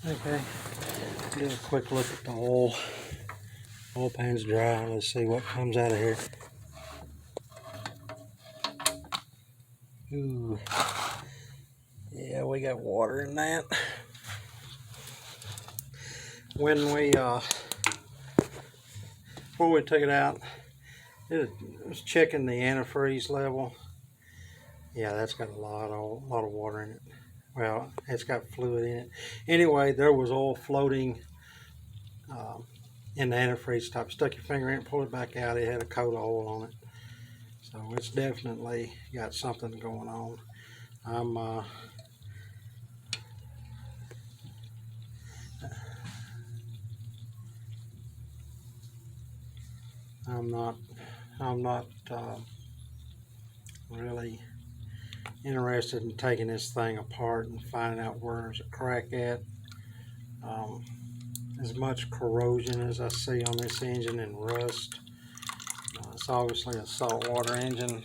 Okay, do a quick look at the oil. Oil pan's dry. Let's see what comes out of here. Ooh, yeah, we got water in that. When we before we took it out, it was checking the antifreeze level. Yeah, that's got a lot of water in it. Well, it's got fluid in it. Anyway, there was oil floating in the antifreeze top. Stuck your finger in it, pulled it back out. It had a coat of oil on it. So it's definitely got something going on. I'm not really interested in taking this thing apart and finding out where there's a crack at. As much corrosion as I see on this engine and rust. It's obviously a saltwater engine.